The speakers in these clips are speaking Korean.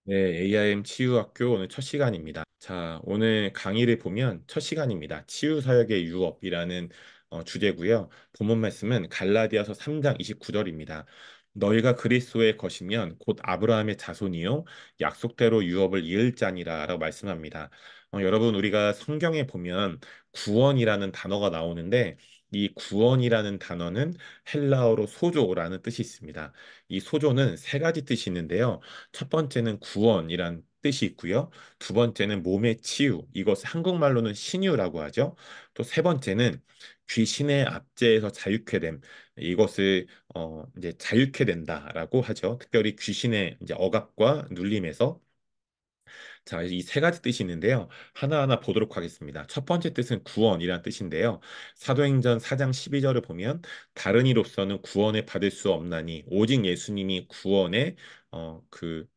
네, AIM 치유학교 오늘 첫 시간입니다. 자, 오늘 강의를 보면 첫 시간입니다. 치유사역의 유업이라는 주제고요. 본문 말씀은 갈라디아서 3장 29절입니다. 너희가 그리스도의 것이면 곧 아브라함의 자손이요 약속대로 유업을 이을 자니라라고 말씀합니다. 여러분 우리가 성경에 보면 구원이라는 단어가 나오는데 이 구원이라는 단어는 헬라어로 소조라는 뜻이 있습니다. 이 소조는 세 가지 뜻이 있는데요. 첫 번째는 구원이란 뜻이 있고요. 두 번째는 몸의 치유, 이것을 한국말로는 신유라고 하죠. 또 세 번째는 귀신의 압제에서 자유케 됨, 이것을 이제 자유케 된다라고 하죠. 특별히 귀신의 이제 억압과 눌림에서. 자, 이 세 가지 뜻이 있는데요. 하나하나 보도록 하겠습니다. 첫 번째 뜻은 구원이라는 뜻인데요. 사도행전 4장 12절을 보면 다른 이로서는 구원을 받을 수 없나니 오직 예수님이 구원의 그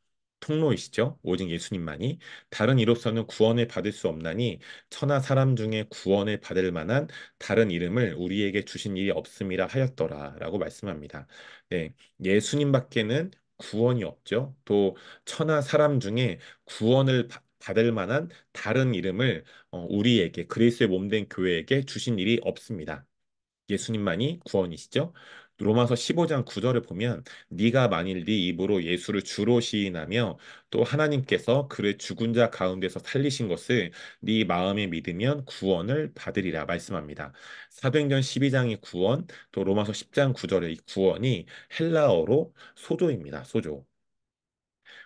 통로이시죠. 오직 예수님만이 다른 이로서는 구원을 받을 수 없나니 천하 사람 중에 구원을 받을 만한 다른 이름을 우리에게 주신 일이 없음이라 하였더라라고 말씀합니다. 네, 예수님밖에는 구원이 없죠. 또 천하 사람 중에 구원을 받을 만한 다른 이름을 우리에게 그리스도의 몸된 교회에게 주신 일이 없습니다. 예수님만이 구원이시죠. 로마서 15장 9절을 보면 네가 만일 네 입으로 예수를 주로 시인하며 또 하나님께서 그를 죽은 자 가운데서 살리신 것을 네 마음에 믿으면 구원을 받으리라 말씀합니다. 사도행전 12장의 구원, 또 로마서 10장 9절의 구원이 헬라어로 소조입니다. 소조.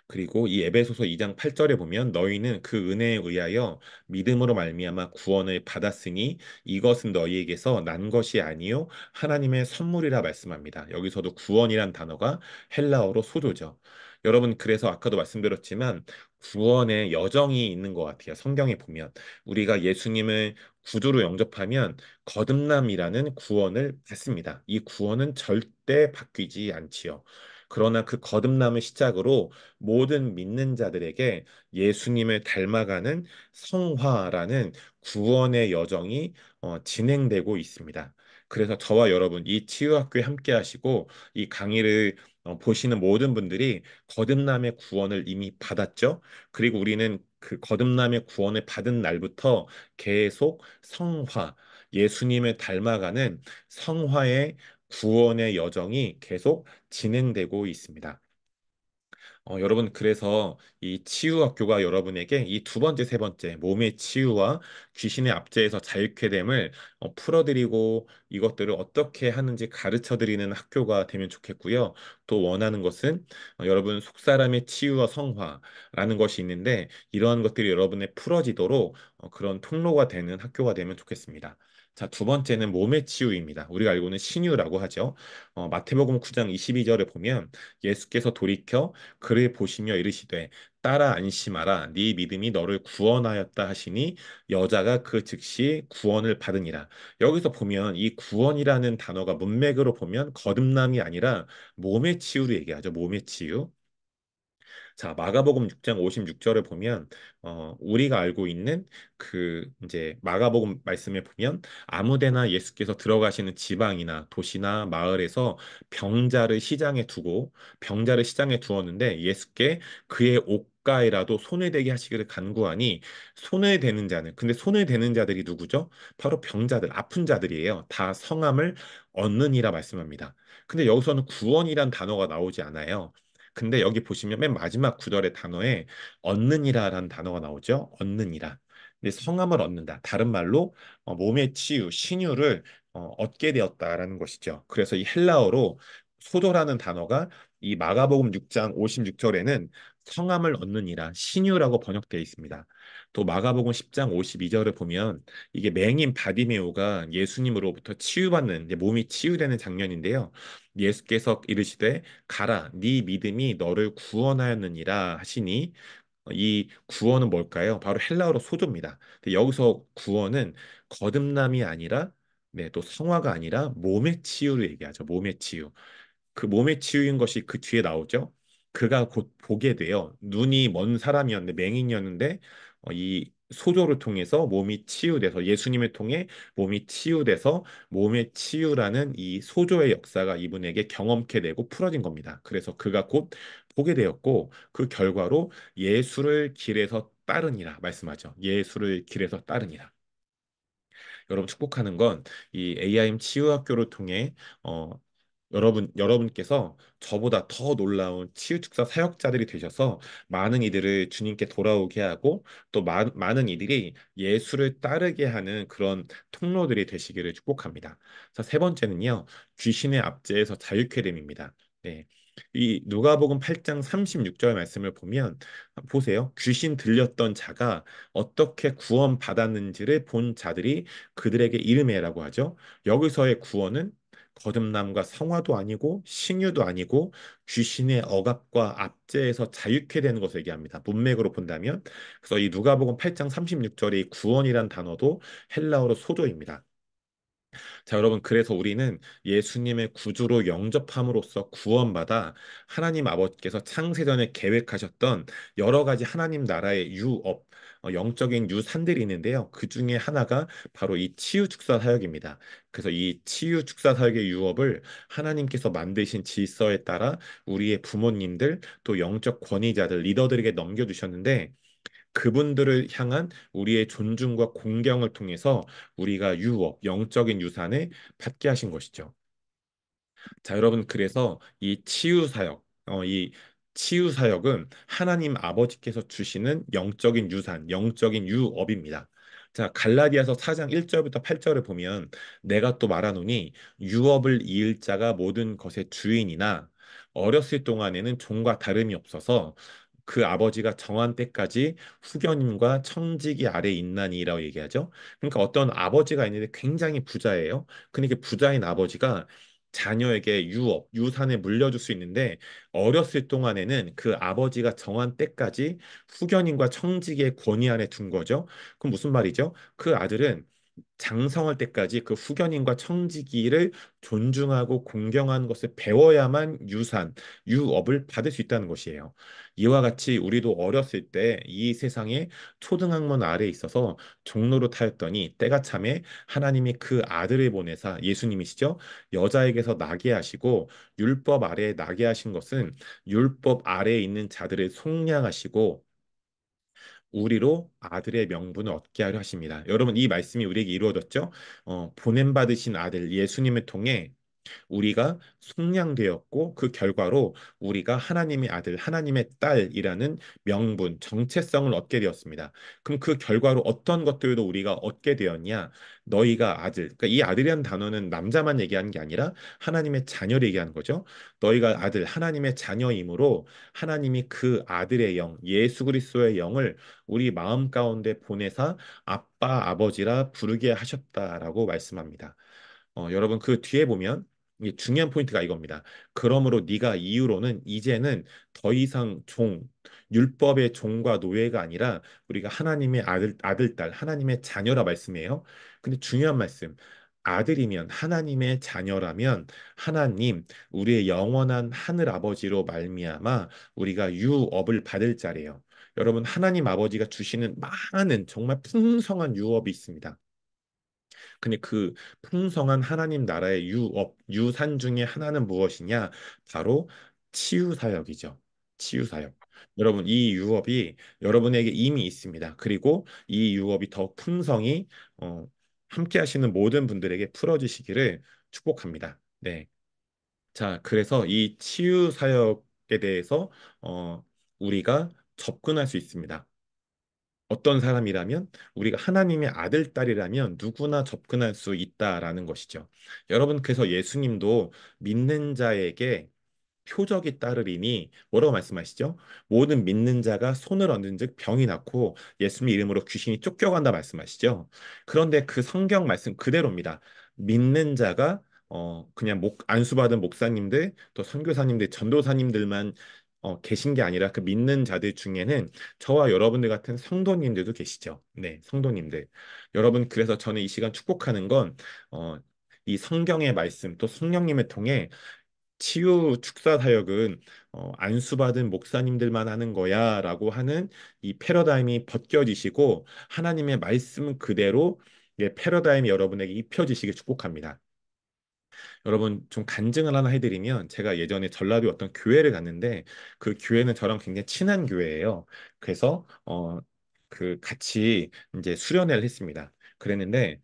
그리고 이 에베소서 2장 8절에 보면 너희는 그 은혜에 의하여 믿음으로 말미암아 구원을 받았으니 이것은 너희에게서 난 것이 아니요 하나님의 선물이라 말씀합니다. 여기서도 구원이란 단어가 헬라어로 소조죠. 여러분 그래서 아까도 말씀드렸지만 구원의 여정이 있는 것 같아요. 성경에 보면 우리가 예수님을 구주로 영접하면 거듭남이라는 구원을 받습니다. 이 구원은 절대 바뀌지 않지요. 그러나 그 거듭남을 시작으로 모든 믿는 자들에게 예수님을 닮아가는 성화라는 구원의 여정이 진행되고 있습니다. 그래서 저와 여러분 이 치유학교에 함께 하시고 이 강의를 보시는 모든 분들이 거듭남의 구원을 이미 받았죠. 그리고 우리는 그 거듭남의 구원을 받은 날부터 계속 성화, 예수님을 닮아가는 성화의 구원의 여정이 계속 진행되고 있습니다. 여러분, 그래서 이 치유학교가 여러분에게 이 두 번째, 세 번째, 몸의 치유와 귀신의 압제에서 자유케 됨을 풀어드리고 이것들을 어떻게 하는지 가르쳐 드리는 학교가 되면 좋겠고요. 또 원하는 것은 여러분 속사람의 치유와 성화라는 것이 있는데 이러한 것들이 여러분의 풀어지도록 그런 통로가 되는 학교가 되면 좋겠습니다. 자, 두 번째는 몸의 치유입니다. 우리가 알고는 신유라고 하죠. 마태복음 9장 22절에 보면 예수께서 돌이켜 그를 보시며 이르시되 따라 안심하라 네 믿음이 너를 구원하였다 하시니 여자가 그 즉시 구원을 받으니라. 여기서 보면 이 구원이라는 단어가 문맥으로 보면 거듭남이 아니라 몸의 치유를 얘기하죠. 몸의 치유. 자, 마가복음 6장 56절을 보면 우리가 알고 있는 그 이제 마가복음 말씀에 보면 아무데나 예수께서 들어가시는 지방이나 도시나 마을에서 병자를 시장에 두었는데 예수께 그의 옷가에라도 손을 대게 하시기를 간구하니 손을 대는 자는 근데 손을 대는 자들이 누구죠? 바로 병자들, 아픈 자들이에요. 다 성함을 얻느니라 말씀합니다. 근데 여기서는 구원이란 단어가 나오지 않아요. 근데 여기 보시면 맨 마지막 구절의 단어에 얻느니라라는 단어가 나오죠. 얻느니라. 근데 성함을 얻는다. 다른 말로 몸의 치유, 신유를 얻게 되었다라는 것이죠. 그래서 이 헬라어로 소도라는 단어가 이 마가복음 6장 56절에는 성함을 얻느니라 신유라고 번역되어 있습니다. 또 마가복음 10장 52절을 보면 이게 맹인 바디메오가 예수님으로부터 치유받는 이제 몸이 치유되는 장면인데요. 예수께서 이르시되 가라 네 믿음이 너를 구원하였느니라 하시니 이 구원은 뭘까요? 바로 헬라어로 소조입니다. 근데 여기서 구원은 거듭남이 아니라 네, 또 성화가 아니라 몸의 치유를 얘기하죠. 몸의 치유. 그 몸의 치유인 것이 그 뒤에 나오죠. 그가 곧 보게 돼요. 눈이 먼 사람이었는데 맹인이었는데 이 소조를 통해서 몸이 치유돼서 예수님을 통해 몸이 치유돼서 몸의 치유라는 이 소조의 역사가 이분에게 경험케 되고 풀어진 겁니다. 그래서 그가 곧 보게 되었고 그 결과로 예수를 길에서 따르니라 말씀하죠. 예수를 길에서 따르니라. 여러분 축복하는 건 이 AIM 치유학교를 통해 어, 여러분께서 저보다 더 놀라운 치유축사 사역자들이 되셔서 많은 이들을 주님께 돌아오게 하고 또 많은 이들이 예수를 따르게 하는 그런 통로들이 되시기를 축복합니다. 자, 세 번째는요, 귀신의 압제에서 자유케 됨입니다. 네. 이 누가복음 8장 36절 말씀을 보면 보세요. 귀신 들렸던 자가 어떻게 구원받았는지를 본 자들이 그들에게 이름해라고 하죠. 여기서의 구원은 거듭남과 성화도 아니고 신유도 아니고 귀신의 억압과 압제에서 자유케 되는 것을 얘기합니다. 문맥으로 본다면 그래서 이 누가복음 8장 36절의 구원이란 단어도 헬라어로 소조입니다. 자, 여러분, 그래서 우리는 예수님의 구주로 영접함으로써 구원받아 하나님 아버지께서 창세전에 계획하셨던 여러 가지 하나님 나라의 유업, 영적인 유산들이 있는데요. 그 중에 하나가 바로 이 치유축사 사역입니다. 그래서 이 치유축사 사역의 유업을 하나님께서 만드신 질서에 따라 우리의 부모님들, 또 영적 권위자들, 리더들에게 넘겨주셨는데 그분들을 향한 우리의 존중과 공경을 통해서 우리가 유업, 영적인 유산을 받게 하신 것이죠. 자, 여러분, 그래서 이 치유 사역, 이 치유 사역은 하나님 아버지께서 주시는 영적인 유산, 영적인 유업입니다. 자, 갈라디아서 4장 1절부터 8절을 보면 내가 또 말하노니 유업을 이을 자가 모든 것의 주인이나 어렸을 동안에는 종과 다름이 없어서 그 아버지가 정한 때까지 후견인과 청지기 아래 있나니라고 얘기하죠. 그러니까 어떤 아버지가 있는데 굉장히 부자예요. 근데 그 부자인 아버지가 자녀에게 유업, 유산을 물려줄 수 있는데 어렸을 동안에는 그 아버지가 정한 때까지 후견인과 청지기의 권위 아래 둔 거죠. 그럼 무슨 말이죠? 그 아들은 장성할 때까지 그 후견인과 청지기를 존중하고 공경하는 것을 배워야만 유산, 유업을 받을 수 있다는 것이에요. 이와 같이 우리도 어렸을 때 이 세상에 초등학문 아래에 있어서 종로로 타였더니 때가 참에 하나님이 그 아들을 보내사 예수님이시죠. 여자에게서 나게 하시고 율법 아래에 나게 하신 것은 율법 아래에 있는 자들을 속량하시고 우리로 아들의 명분을 얻게 하려 하십니다. 여러분 이 말씀이 우리에게 이루어졌죠? 보냄 받으신 아들 예수님을 통해 우리가 속량되었고 그 결과로 우리가 하나님의 아들, 하나님의 딸이라는 명분, 정체성을 얻게 되었습니다. 그럼 그 결과로 어떤 것들도 우리가 얻게 되었냐? 너희가 아들, 그러니까 이 아들이라는 단어는 남자만 얘기하는 게 아니라 하나님의 자녀를 얘기하는 거죠. 너희가 아들, 하나님의 자녀이므로 하나님이 그 아들의 영, 예수 그리스도의 영을 우리 마음 가운데 보내사 아빠, 아버지라 부르게 하셨다라고 말씀합니다. 여러분 그 뒤에 보면 이게 중요한 포인트가 이겁니다. 그러므로 네가 이후로는 이제는 더 이상 율법의 종과 노예가 아니라 우리가 하나님의 아들, 딸, 하나님의 자녀라 말씀이에요. 근데 중요한 말씀. 아들이면 하나님의 자녀라면 하나님 우리의 영원한 하늘 아버지로 말미암아 우리가 유업을 받을 자리예요. 여러분 하나님 아버지가 주시는 많은 정말 풍성한 유업이 있습니다. 근데 그 풍성한 하나님 나라의 유업, 유산 중에 하나는 무엇이냐? 바로 치유 사역이죠. 치유 사역. 여러분, 이 유업이 여러분에게 이미 있습니다. 그리고 이 유업이 더 풍성히 어, 함께 하시는 모든 분들에게 풀어지시기를 축복합니다. 네. 자, 그래서 이 치유 사역에 대해서 우리가 접근할 수 있습니다. 어떤 사람이라면 우리가 하나님의 아들, 딸이라면 누구나 접근할 수 있다라는 것이죠. 여러분, 그래서 예수님도 믿는 자에게 표적이 따르리니 뭐라고 말씀하시죠? 모든 믿는 자가 손을 얹은즉 병이 낫고 예수님 이름으로 귀신이 쫓겨간다 말씀하시죠. 그런데 그 성경 말씀 그대로입니다. 믿는 자가 그냥 안수받은 목사님들 또 선교사님들 전도사님들만 계신 게 아니라 그 믿는 자들 중에는 저와 여러분들 같은 성도님들도 계시죠. 네, 성도님들. 여러분 그래서 저는 이 시간 축복하는 건 이 성경의 말씀 또 성령님을 통해 치유 축사 사역은 안수받은 목사님들만 하는 거야라고 하는 이 패러다임이 벗겨지시고 하나님의 말씀 그대로 예, 패러다임이 여러분에게 입혀지시길 축복합니다. 여러분 좀 간증을 하나 해드리면 제가 예전에 전라도에 어떤 교회를 갔는데 그 교회는 저랑 굉장히 친한 교회예요. 그래서 그 같이 이제 수련회를 했습니다. 그랬는데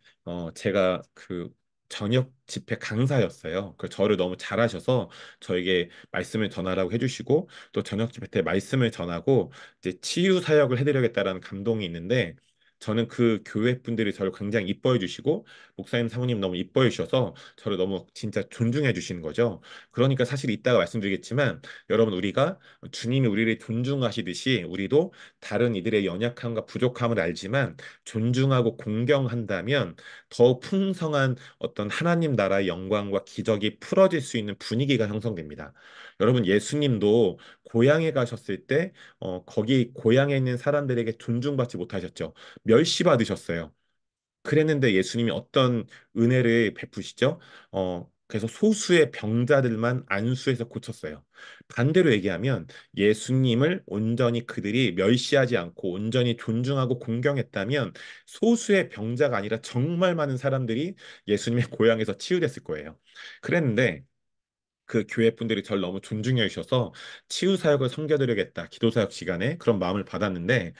제가 그 저녁 집회 강사였어요. 그 저를 너무 잘하셔서 저에게 말씀을 전하라고 해주시고 또 저녁 집회 때 말씀을 전하고 이제 치유 사역을 해드려야겠다라는 감동이 있는데 저는 그 교회 분들이 저를 굉장히 이뻐해 주시고 목사님 사모님 너무 이뻐해 주셔서 저를 너무 진짜 존중해 주시는 거죠. 그러니까 사실 이따가 말씀드리겠지만 여러분 우리가 주님이 우리를 존중하시듯이 우리도 다른 이들의 연약함과 부족함을 알지만 존중하고 공경한다면 더 풍성한 어떤 하나님 나라의 영광과 기적이 풀어질 수 있는 분위기가 형성됩니다. 여러분 예수님도 고향에 가셨을 때 거기 고향에 있는 사람들에게 존중받지 못하셨죠. 멸시받으셨어요. 그랬는데 예수님이 어떤 은혜를 베푸시죠? 그래서 소수의 병자들만 안수해서 고쳤어요. 반대로 얘기하면 예수님을 온전히 그들이 멸시하지 않고 온전히 존중하고 공경했다면 소수의 병자가 아니라 정말 많은 사람들이 예수님의 고향에서 치유됐을 거예요. 그랬는데 그 교회 분들이 저를 너무 존중해 주셔서 치유 사역을 섬겨드리겠다 기도 사역 시간에 그런 마음을 받았는데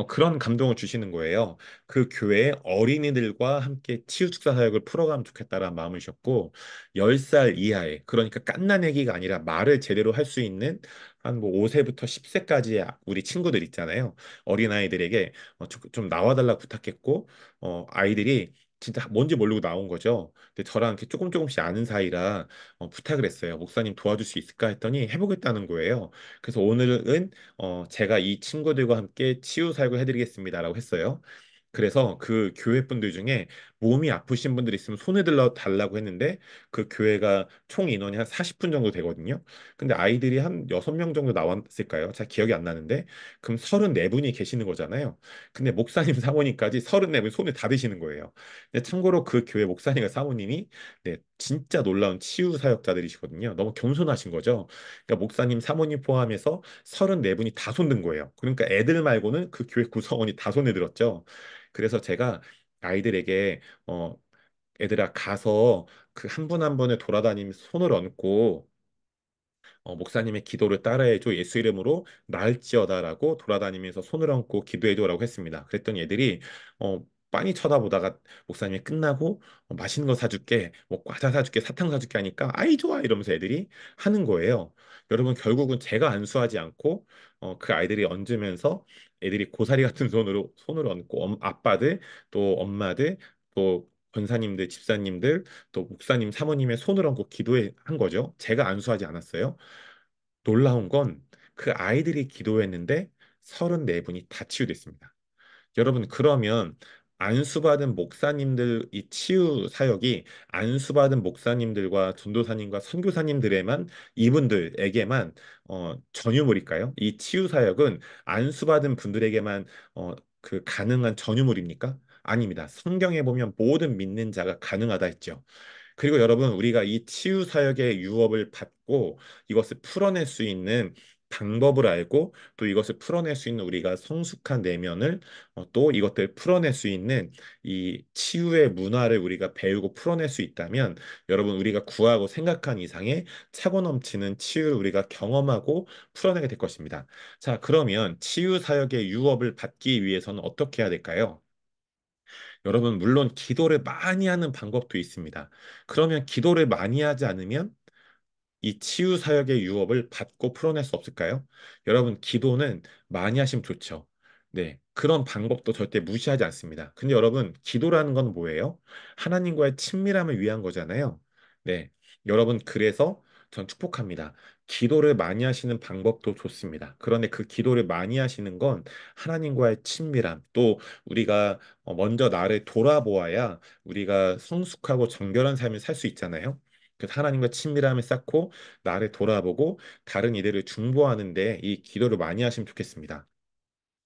그런 감동을 주시는 거예요. 그 교회에 어린이들과 함께 치유 축사 사역을 풀어가면 좋겠다라는 마음을 주셨고 10살 이하의 그러니까 갓난 아기가 아니라 말을 제대로 할 수 있는 한 뭐 5세부터 10세까지의 우리 친구들 있잖아요. 어린아이들에게 좀 나와달라고 부탁했고 아이들이 진짜 뭔지 모르고 나온 거죠. 근데 저랑 이렇게 조금 조금씩 아는 사이라 부탁을 했어요. 목사님 도와줄 수 있을까 했더니 해보겠다는 거예요. 그래서 오늘은 제가 이 친구들과 함께 치유 사역을 해드리겠습니다라고 했어요. 그래서 그 교회 분들 중에 몸이 아프신 분들 있으면 손을 들러 달라고 했는데 그 교회가 총 인원이 한 40분 정도 되거든요. 근데 아이들이 한 6명 정도 나왔을까요? 잘 기억이 안 나는데 그럼 34분이 계시는 거잖아요. 근데 목사님 사모님까지 34분 손을 다 드시는 거예요. 근데 참고로 그 교회 목사님과 사모님이 네, 진짜 놀라운 치유 사역자들이시거든요. 너무 겸손하신 거죠. 그러니까 목사님, 사모님 포함해서 34분이 다 손든 거예요. 그러니까 애들 말고는 그 교회 구성원이 다 손을 들었죠. 그래서 제가 아이들에게 애들아 가서 그 한 분 한 분을 돌아다니면서 손을 얹고 목사님의 기도를 따라해줘 예수 이름으로 나을지어다라고 돌아다니면서 손을 얹고 기도해줘라고 했습니다. 그랬더니 애들이 빤히 쳐다보다가 목사님이 끝나고 맛있는 거 사줄게, 뭐 과자 사줄게, 사탕 사줄게 하니까 아이 좋아 이러면서 애들이 하는 거예요. 여러분 결국은 제가 안수하지 않고 그 아이들이 얹으면서 애들이 고사리 같은 손으로 얹고 아빠들 또 엄마들 또 권사님들, 집사님들, 또 목사님, 사모님의 손을 얹고 기도한 거죠. 제가 안수하지 않았어요. 놀라운 건 그 아이들이 기도했는데 34분이 다 치유됐습니다. 여러분, 그러면 안수받은 목사님들, 이 치유 사역이 안수받은 목사님들과 전도사님과 선교사님들에만, 이분들에게만, 전유물일까요? 이 치유 사역은 안수받은 분들에게만, 그 가능한 전유물입니까? 아닙니다. 성경에 보면 모든 믿는 자가 가능하다 했죠. 그리고 여러분, 우리가 이 치유 사역의 유업을 받고 이것을 풀어낼 수 있는 방법을 알고 또 이것을 풀어낼 수 있는 우리가 성숙한 내면을 또 이것들 풀어낼 수 있는 이 치유의 문화를 우리가 배우고 풀어낼 수 있다면 여러분 우리가 구하고 생각한 이상의 차고 넘치는 치유를 우리가 경험하고 풀어내게 될 것입니다. 자, 그러면 치유 사역의 유업을 받기 위해서는 어떻게 해야 될까요? 여러분, 물론 기도를 많이 하는 방법도 있습니다. 그러면 기도를 많이 하지 않으면 이 치유 사역의 유업을 받고 풀어낼 수 없을까요? 여러분, 기도는 많이 하시면 좋죠. 네, 그런 방법도 절대 무시하지 않습니다. 근데 여러분, 기도라는 건 뭐예요? 하나님과의 친밀함을 위한 거잖아요. 네, 여러분, 그래서 전 축복합니다. 기도를 많이 하시는 방법도 좋습니다. 그런데 그 기도를 많이 하시는 건 하나님과의 친밀함, 또 우리가 먼저 나를 돌아보아야 우리가 성숙하고 정결한 삶을 살 수 있잖아요. 그 하나님과 친밀함을 쌓고 나를 돌아보고 다른 이들을 중보하는데 이 기도를 많이 하시면 좋겠습니다.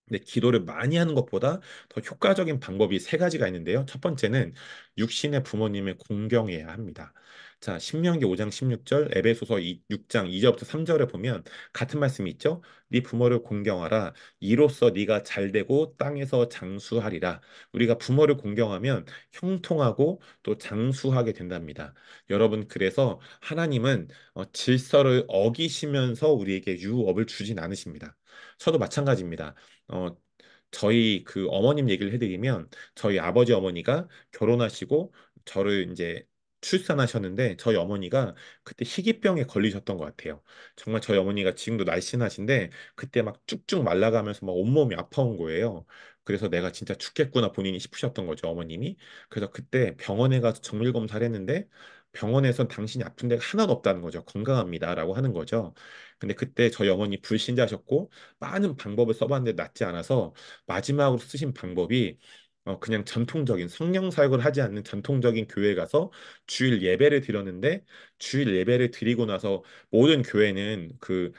근데 기도를 많이 하는 것보다 더 효과적인 방법이 세 가지가 있는데요. 첫 번째는 육신의 부모님을 공경해야 합니다. 자, 신명기 5장 16절, 에베소서 6장 2절부터 3절에 보면 같은 말씀이 있죠. 네 부모를 공경하라. 이로써 네가 잘되고 땅에서 장수하리라. 우리가 부모를 공경하면 형통하고 또 장수하게 된답니다. 여러분, 그래서 하나님은 질서를 어기시면서 우리에게 유업을 주진 않으십니다. 저도 마찬가지입니다. 어, 저희 그 어머님 얘기를 해드리면 저희 아버지 어머니가 결혼하시고 저를 이제 출산하셨는데 저희 어머니가 그때 희귀병에 걸리셨던 것 같아요. 정말 저희 어머니가 지금도 날씬하신데 그때 막 쭉쭉 말라가면서 막 온몸이 아파온 거예요. 그래서 내가 진짜 죽겠구나 본인이 싶으셨던 거죠, 어머님이. 그래서 그때 병원에 가서 정밀 검사를 했는데 병원에선 당신이 아픈 데가 하나도 없다는 거죠. 건강합니다라고 하는 거죠. 근데 그때 저희 어머니 불신자셨고 많은 방법을 써봤는데 낫지 않아서 마지막으로 쓰신 방법이 그냥 전통적인 성령 사역을 하지 않는 전통적인 교회에 가서 주일 예배를 드렸는데 주일 예배를 드리고 나서 모든 교회는 그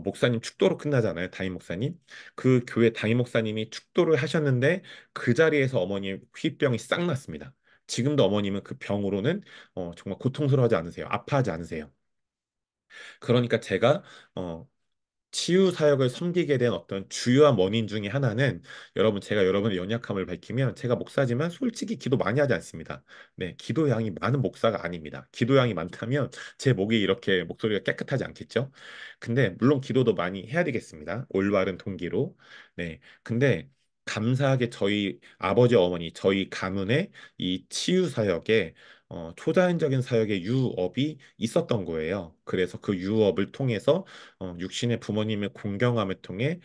목사님 축도로 끝나잖아요. 담임 목사님. 그 교회 담임 목사님이 축도를 하셨는데 그 자리에서 어머니 휘병이 싹 났습니다. 지금도 어머님은 그 병으로는 정말 고통스러워하지 않으세요. 아파하지 않으세요. 그러니까 제가 어, 치유 사역을 섬기게 된 어떤 주요한 원인 중에 하나는 여러분 제가 여러분의 연약함을 밝히면 제가 목사지만 솔직히 기도 많이 하지 않습니다. 네, 기도량이 많은 목사가 아닙니다. 기도량이 많다면 제 목이 이렇게 목소리가 깨끗하지 않겠죠? 근데 물론 기도도 많이 해야 되겠습니다. 올바른 동기로. 네, 근데 감사하게 저희 아버지 어머니 저희 가문에 이 치유 사역에 초자연적인 사역의 유업이 있었던 거예요. 그래서 그 유업을 통해서 육신의 부모님의 공경함을 통해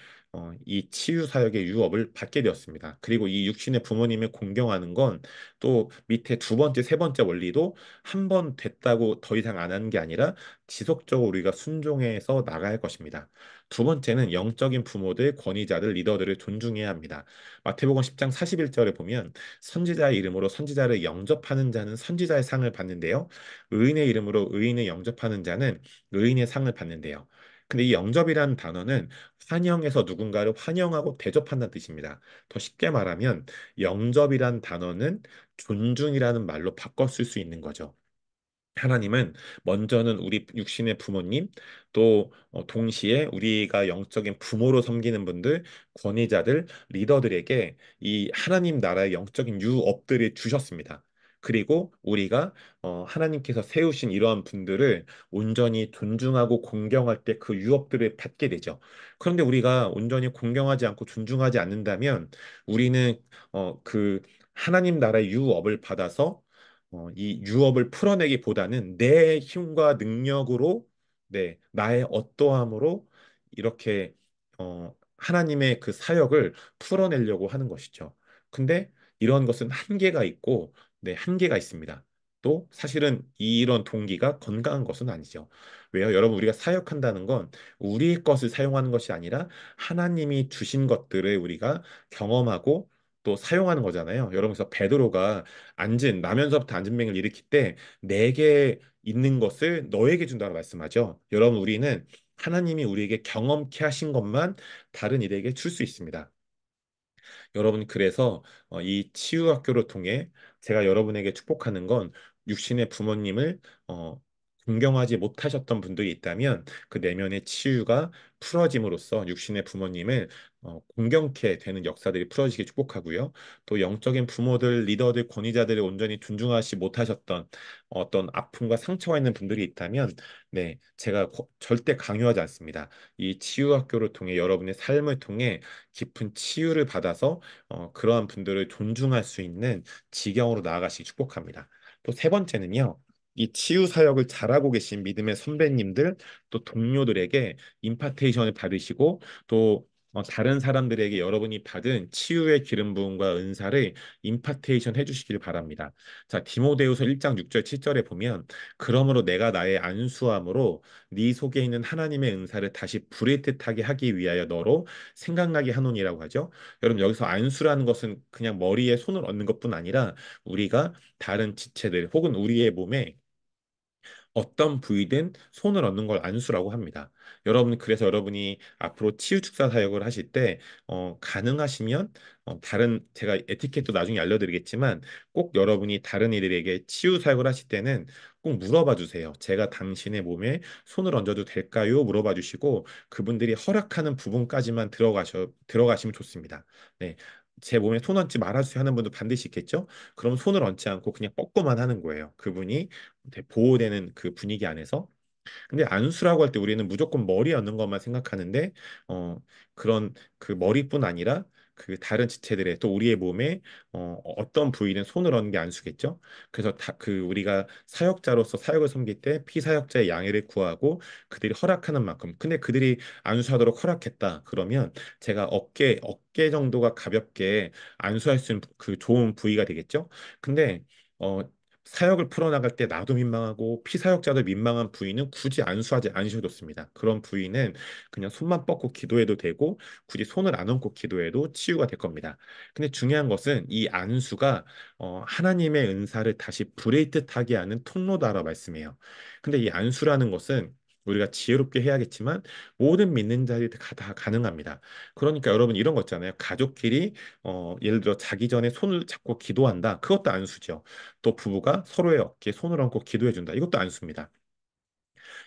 이 치유 사역의 유업을 받게 되었습니다. 그리고 이 육신의 부모님을 공경하는 건 또 밑에 두 번째, 세 번째 원리도 한 번 됐다고 더 이상 안 하는 게 아니라 지속적으로 우리가 순종해서 나가야 할 것입니다. 두 번째는 영적인 부모들, 권위자들, 리더들을 존중해야 합니다. 마태복음 10장 41절에 보면 선지자의 이름으로 선지자를 영접하는 자는 선지자의 상을 받는데요. 의인의 이름으로 의인을 영접하는 자는 의인의 상을 받는데요. 근데 이 영접이라는 단어는 환영해서 누군가를 환영하고 대접한다는 뜻입니다. 더 쉽게 말하면 영접이라는 단어는 존중이라는 말로 바꿔 쓸 수 있는 거죠. 하나님은 먼저는 우리 육신의 부모님 또 동시에 우리가 영적인 부모로 섬기는 분들, 권위자들, 리더들에게 이 하나님 나라의 영적인 유업들을 주셨습니다. 그리고 우리가 하나님께서 세우신 이러한 분들을 온전히 존중하고 공경할 때 그 유업들을 받게 되죠. 그런데 우리가 온전히 공경하지 않고 존중하지 않는다면 우리는 그 하나님 나라의 유업을 받아서 이 유업을 풀어내기보다는 내 힘과 능력으로 나의 어떠함으로 이렇게 하나님의 그 사역을 풀어내려고 하는 것이죠. 근데 이런 것은 한계가 있고 한계가 있습니다. 또 사실은 이런 동기가 건강한 것은 아니죠. 왜요? 여러분 우리가 사역한다는 건 우리의 것을 사용하는 것이 아니라 하나님이 주신 것들을 우리가 경험하고 또 사용하는 거잖아요. 여러분 그래서 베드로가 나면서부터 앉은 뱅을 일으킬 때 내게 있는 것을 너에게 준다고 말씀하죠. 여러분 우리는 하나님이 우리에게 경험케 하신 것만 다른 이에게 줄 수 있습니다. 여러분 그래서 이 치유 학교를 통해 제가 여러분에게 축복하는 건 육신의 부모님을 공경하지 못하셨던 분들이 있다면 그 내면의 치유가 풀어짐으로써 육신의 부모님을 공경케 되는 역사들이 풀어지게 축복하고요. 또 영적인 부모들, 리더들, 권위자들을 온전히 존중하지 못하셨던 어떤 아픔과 상처가 있는 분들이 있다면 제가 절대 강요하지 않습니다. 이 치유 학교를 통해 여러분의 삶을 통해 깊은 치유를 받아서 그러한 분들을 존중할 수 있는 지경으로 나아가시기 축복합니다. 또 세 번째는요. 이 치유 사역을 잘하고 계신 믿음의 선배님들 또 동료들에게 임파테이션을 받으시고 또 다른 사람들에게 여러분이 받은 치유의 기름 부음과 은사를 임파테이션 해주시길 바랍니다. 자, 디모데후서 1장 6절 7절에 보면 그러므로 내가 나의 안수함으로 네 속에 있는 하나님의 은사를 다시 불의뜻하게 하기 위하여 너로 생각나게 하노니라고 하죠. 여러분 여기서 안수라는 것은 그냥 머리에 손을 얹는 것뿐 아니라 우리가 다른 지체들 혹은 우리의 몸에 어떤 부위든 손을 얻는 걸 안수라고 합니다. 여러분, 그래서 여러분이 앞으로 치유축사 사역을 하실 때, 가능하시면, 다른, 제가 에티켓도 나중에 알려드리겠지만, 꼭 여러분이 다른 이들에게 치유 사역을 하실 때는 꼭 물어봐 주세요. 제가 당신의 몸에 손을 얹어도 될까요? 물어봐 주시고, 그분들이 허락하는 부분까지만 들어가시면 좋습니다. 네. 제 몸에 손 얹지 말아주세요 하는 분도 반드시 있겠죠? 그럼 손을 얹지 않고 그냥 뻗고만 하는 거예요. 그분이 보호되는 그 분위기 안에서. 근데 안수라고 할 때 우리는 무조건 머리 얹는 것만 생각하는데 어 그런 그 머리뿐 아니라 그 다른 지체들의 또 우리의 몸에 어떤 부위는 손을 얹는 게 안수겠죠. 그래서 다 그 우리가 사역자로서 사역을 섬길 때 피사역자의 양해를 구하고 그들이 허락하는 만큼. 근데 그들이 안수하도록 허락했다. 그러면 제가 어깨 정도가 가볍게 안수할 수 있는 그 좋은 부위가 되겠죠. 근데 어 사역을 풀어나갈 때 나도 민망하고 피사역자도 민망한 부위는 굳이 안수하지 않으셔도 좋습니다. 그런 부위는 그냥 손만 뻗고 기도해도 되고 굳이 손을 안 얹고 기도해도 치유가 될 겁니다. 근데 중요한 것은 이 안수가 하나님의 은사를 다시 브레이트하게 하는 통로다라 말씀해요. 근데 이 안수라는 것은 우리가 지혜롭게 해야겠지만 모든 믿는 자들이 다 가능합니다. 그러니까 여러분 이런 거 있잖아요. 가족끼리 예를 들어 자기 전에 손을 잡고 기도한다. 그것도 안수죠. 또 부부가 서로의 어깨에 손을 얹고 기도해 준다. 이것도 안수입니다.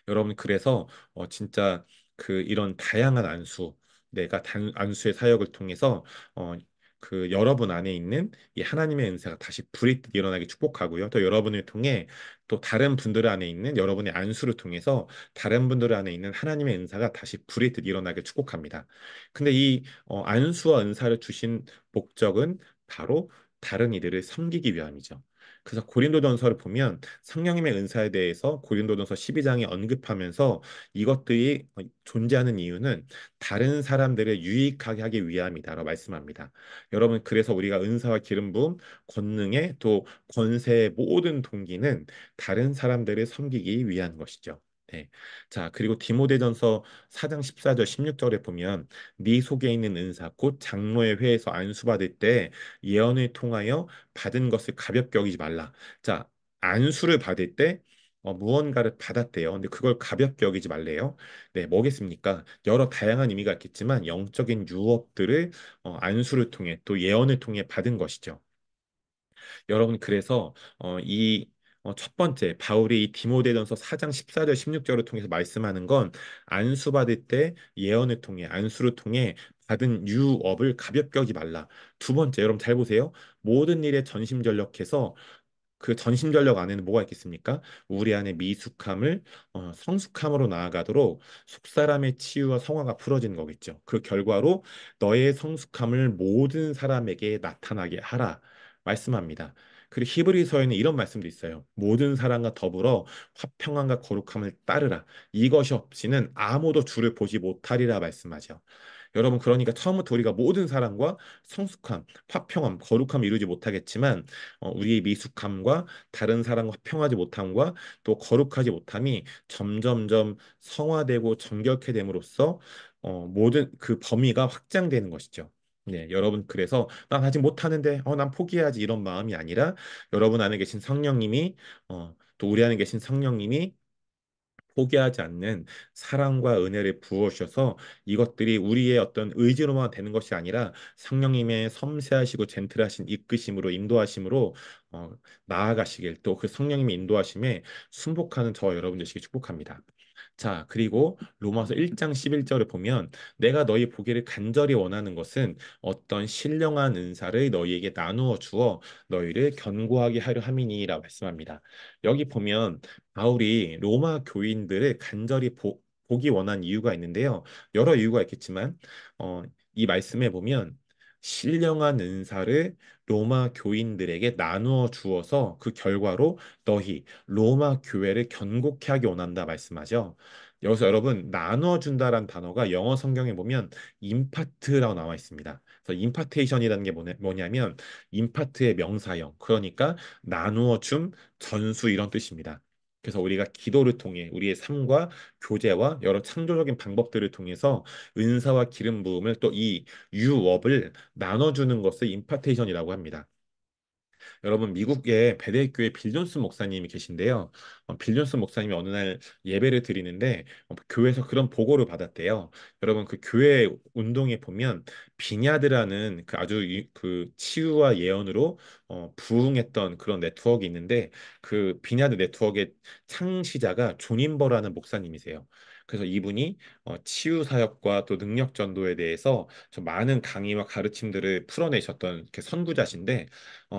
여러분 그래서 진짜 그 이런 다양한 안수, 내가 안수의 사역을 통해서 어, 그 여러분 안에 있는 이 하나님의 은사가 다시 불이 일어나게 축복하고요. 또 여러분을 통해 또 다른 분들 안에 있는 여러분의 안수를 통해서 다른 분들 안에 있는 하나님의 은사가 다시 불이 일어나게 축복합니다. 근데 이 안수와 은사를 주신 목적은 바로 다른 이들을 섬기기 위함이죠. 그래서 고린도전서를 보면 성령님의 은사에 대해서 고린도전서 12장에 언급하면서 이것들이 존재하는 이유는 다른 사람들을 유익하게 하기 위함이다라고 말씀합니다. 여러분, 그래서 우리가 은사와 기름 부음, 권능의 또 권세의 모든 동기는 다른 사람들을 섬기기 위한 것이죠. 네. 자, 그리고 디모데전서 4장 14절 16절에 보면 네 속에 있는 은사 곧 장로의 회에서 안수받을 때 예언을 통하여 받은 것을 가볍게 여기지 말라. 자, 안수를 받을 때 무언가를 받았대요. 근데 그걸 가볍게 여기지 말래요. 네, 뭐겠습니까? 여러 다양한 의미가 있겠지만 영적인 유업들을 안수를 통해 또 예언을 통해 받은 것이죠. 여러분 그래서 이 첫 번째 바울이 이 디모데전서 4장 14절 16절을 통해서 말씀하는 건 안수받을 때 예언을 통해 안수를 통해 받은 유업을 가볍게 여기지 말라. 두 번째 여러분 잘 보세요. 모든 일에 전심전력해서 그 전심전력 안에는 뭐가 있겠습니까? 우리 안에 미숙함을 성숙함으로 나아가도록 속사람의 치유와 성화가 풀어지는 거겠죠. 그 결과로 너의 성숙함을 모든 사람에게 나타나게 하라 말씀합니다. 그리고 히브리서에는 이런 말씀도 있어요. 모든 사람과 더불어 화평함과 거룩함을 따르라. 이것이 없이는 아무도 주를 보지 못하리라 말씀하죠. 여러분 그러니까 처음부터 우리가 모든 사람과 성숙함, 화평함, 거룩함을 이루지 못하겠지만 우리의 미숙함과 다른 사람과 화평하지 못함과 또 거룩하지 못함이 점점점 성화되고 정결케 됨으로써 모든 그 범위가 확장되는 것이죠. 네, 여러분 그래서 난 아직 못하는데 난 포기해야지 이런 마음이 아니라 여러분 안에 계신 성령님이 또 우리 안에 계신 성령님이 포기하지 않는 사랑과 은혜를 부어주셔서 이것들이 우리의 어떤 의지로만 되는 것이 아니라 성령님의 섬세하시고 젠틀하신 이끄심으로 인도하심으로 어, 나아가시길 또 그 성령님의 인도하심에 순복하는 저와 여러분 되시길 축복합니다. 자, 그리고 로마서 1장 11절을 보면 내가 너희 보기를 간절히 원하는 것은 어떤 신령한 은사를 너희에게 나누어 주어 너희를 견고하게 하려 함이니라 말씀합니다. 여기 보면 바울이 로마 교인들을 간절히 보기 원한 이유가 있는데요. 여러 이유가 있겠지만 어, 이 말씀에 보면 신령한 은사를 로마 교인들에게 나누어 주어서 그 결과로 너희 로마 교회를 견고케 하기 원한다 말씀하죠. 여기서 여러분 나누어 준다란 단어가 영어 성경에 보면 임파트라고 나와 있습니다. 그래서 임파테이션이라는 게 뭐냐면 임파트의 명사형 그러니까 나누어 줌, 전수 이런 뜻입니다. 그래서 우리가 기도를 통해 우리의 삶과 교제와 여러 창조적인 방법들을 통해서 은사와 기름 부음을 또 이 유업을 나눠주는 것을 임파테이션이라고 합니다. 여러분 미국의 베델교회 빌 존스 목사님이 계신데요. 빌 존스 목사님이 어느 날 예배를 드리는데 교회에서 그런 보고를 받았대요. 여러분 그 교회 운동에 보면 비냐드라는 그 아주 그 치유와 예언으로 부흥했던 그런 네트워크가 있는데 그 비냐드 네트워크의 창시자가 존인버라는 목사님이세요. 그래서 이분이 치유 사역과 또 능력 전도에 대해서 좀 많은 강의와 가르침들을 풀어내셨던 이렇게 선구자신데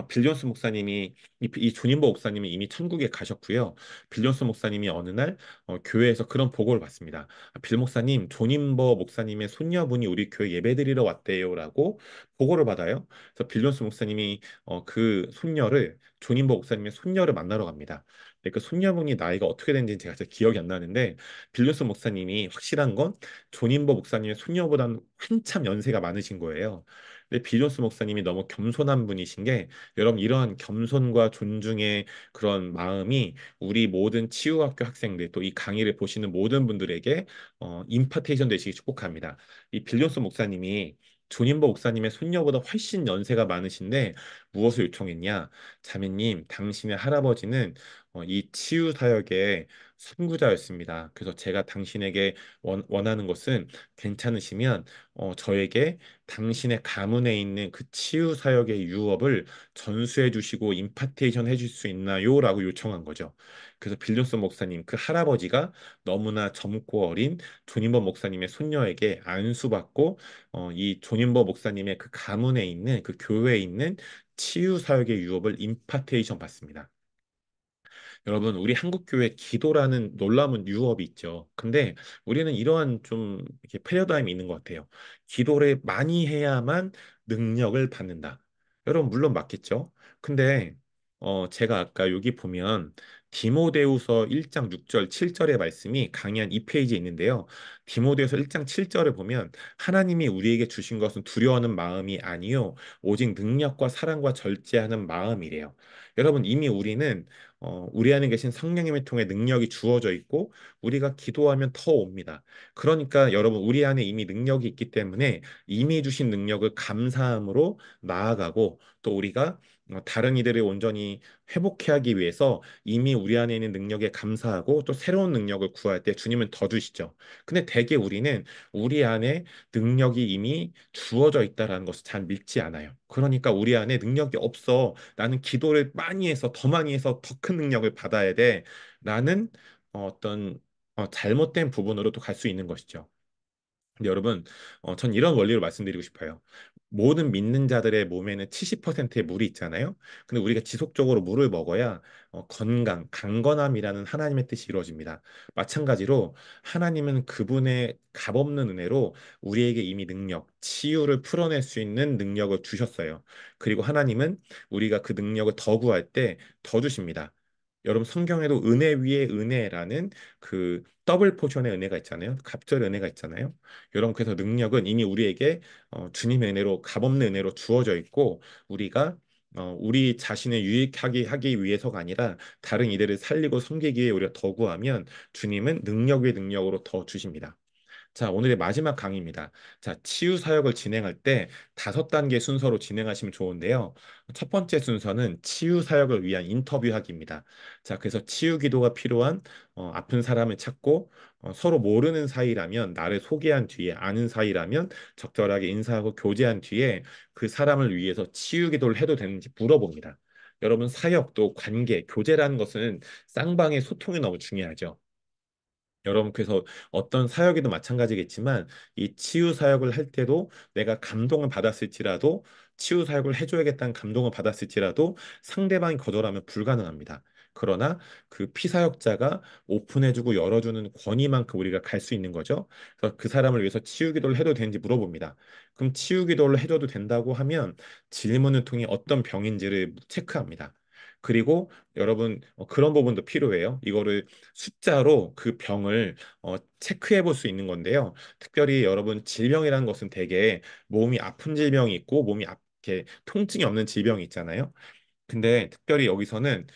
빌 존스 목사님이 이 존인버 목사님이 이미 천국에 가셨고요. 빌 존스 목사님이 어느 날 교회에서 그런 보고를 받습니다. 빌 목사님, 존인버 목사님의 손녀분이 우리 교회 예배드리러 왔대요라고 보고를 받아요. 그래서 빌 존스 목사님이 그 손녀를 존인버 목사님의 손녀를 만나러 갑니다. 근데 그 손녀분이 나이가 어떻게 되는지 제가 잘 기억이 안 나는데 빌 존스 목사님이 확실한 건 존인버 목사님의 손녀보다는 한참 연세가 많으신 거예요. 근데 빌 존스 목사님이 너무 겸손한 분이신 게 여러분 이러한 겸손과 존중의 그런 마음이 우리 모든 치유학교 학생들 또 이 강의를 보시는 모든 분들에게 임파테이션 되시기 축복합니다. 이 빌 존스 목사님이 존인버 목사님의 손녀보다 훨씬 연세가 많으신데 무엇을 요청했냐? 자매님, 당신의 할아버지는 이 치유 사역의 선구자였습니다. 그래서 제가 당신에게 원하는 것은 괜찮으시면 저에게 당신의 가문에 있는 그 치유 사역의 유업을 전수해 주시고 임파테이션 해줄 수 있나요? 라고 요청한 거죠. 그래서 빌존스 목사님 그 할아버지가 너무나 젊고 어린 존인버 목사님의 손녀에게 안수받고 이 존인버 목사님의 그 가문에 있는 그 교회에 있는 치유 사역의 유업을 임파테이션 받습니다. 여러분, 우리 한국 교회 기도라는 놀라운 유업이 있죠. 근데 우리는 이러한 좀 이렇게 패러다임이 있는 것 같아요. 기도를 많이 해야만 능력을 받는다. 여러분, 물론 맞겠죠. 근데 제가 아까 여기 보면 디모데후서 1장 6절, 7절의 말씀이 강의 한 2페이지에 있는데요. 디모데후서 1장 7절을 보면 하나님이 우리에게 주신 것은 두려워하는 마음이 아니요 오직 능력과 사랑과 절제하는 마음이래요. 여러분 이미 우리는 우리 안에 계신 성령님을 통해 능력이 주어져 있고 우리가 기도하면 더 옵니다. 그러니까 여러분 우리 안에 이미 능력이 있기 때문에 이미 주신 능력을 감사함으로 나아가고 또 우리가 다른 이들을 온전히 회복해 하기 위해서 이미 우리 안에 있는 능력에 감사하고 또 새로운 능력을 구할 때 주님은 더 주시죠. 근데 대개 우리는 우리 안에 능력이 이미 주어져 있다라는 것을 잘 믿지 않아요. 그러니까 우리 안에 능력이 없어. 나는 기도를 많이 해서 더 많이 해서 더 큰 능력을 받아야 돼. 라는 어떤 잘못된 부분으로 또 갈 수 있는 것이죠. 근데 여러분, 전 이런 원리로 말씀드리고 싶어요. 모든 믿는 자들의 몸에는 70%의 물이 있잖아요. 근데 우리가 지속적으로 물을 먹어야 건강, 강건함이라는 하나님의 뜻이 이루어집니다. 마찬가지로 하나님은 그분의 값없는 은혜로 우리에게 이미 능력, 치유를 풀어낼 수 있는 능력을 주셨어요. 그리고 하나님은 우리가 그 능력을 더 구할 때 더 주십니다. 여러분 성경에도 은혜 위에 은혜라는 그 더블 포션의 은혜가 있잖아요. 갑절의 은혜가 있잖아요. 여러분 그래서 능력은 이미 우리에게 주님의 은혜로 값없는 은혜로 주어져 있고 우리가 우리 자신을 유익하게 하기 위해서가 아니라 다른 이들을 살리고 섬기기 위해 우리가 더 구하면 주님은 능력 위에 능력으로 더 주십니다. 자, 오늘의 마지막 강의입니다. 자, 치유 사역을 진행할 때 5단계 순서로 진행하시면 좋은데요. 첫 번째 순서는 치유 사역을 위한 인터뷰하기입니다. 자, 그래서 치유 기도가 필요한 아픈 사람을 찾고 서로 모르는 사이라면 나를 소개한 뒤에 아는 사이라면 적절하게 인사하고 교제한 뒤에 그 사람을 위해서 치유 기도를 해도 되는지 물어봅니다. 여러분, 사역도 관계, 교제라는 것은 쌍방의 소통이 너무 중요하죠. 여러분, 그래서 어떤 사역에도 마찬가지겠지만, 이 치유 사역을 할 때도 내가 감동을 받았을지라도, 치유 사역을 해줘야겠다는 감동을 받았을지라도 상대방이 거절하면 불가능합니다. 그러나 그 피사역자가 오픈해주고 열어주는 권위만큼 우리가 갈 수 있는 거죠. 그래서 그 사람을 위해서 치유 기도를 해도 되는지 물어봅니다. 그럼 치유 기도를 해줘도 된다고 하면 질문을 통해 어떤 병인지를 체크합니다. 그리고 여러분 그런 부분도 필요해요. 이거를 숫자로 그 병을 체크해 볼 수 있는 건데요. 특별히 여러분 질병이라는 것은 되게 몸이 아픈 질병이 있고 이렇게 통증이 없는 질병이 있잖아요. 근데 특별히 여기서는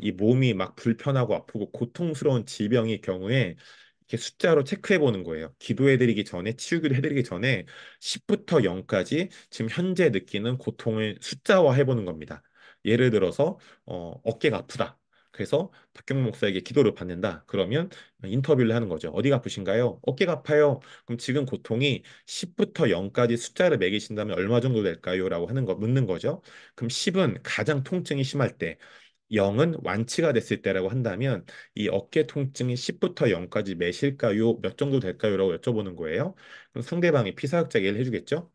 이 몸이 막 불편하고 아프고 고통스러운 질병의 경우에 이렇게 숫자로 체크해 보는 거예요. 기도해드리기 전에 치유기도 해드리기 전에 10부터 0까지 지금 현재 느끼는 고통을 숫자화 해보는 겁니다. 예를 들어서 어깨가 아프다. 그래서 박경록 목사에게 기도를 받는다. 그러면 인터뷰를 하는 거죠. 어디가 아프신가요? 어깨가 아파요. 그럼 지금 고통이 10부터 0까지 숫자를 매기신다면 얼마 정도 될까요? 라고 하는 거 묻는 거죠. 그럼 10은 가장 통증이 심할 때, 0은 완치가 됐을 때라고 한다면 이 어깨 통증이 10부터 0까지 몇일까요? 몇 정도 될까요? 라고 여쭤보는 거예요. 그럼 상대방이 피사역자 얘기를 해주겠죠?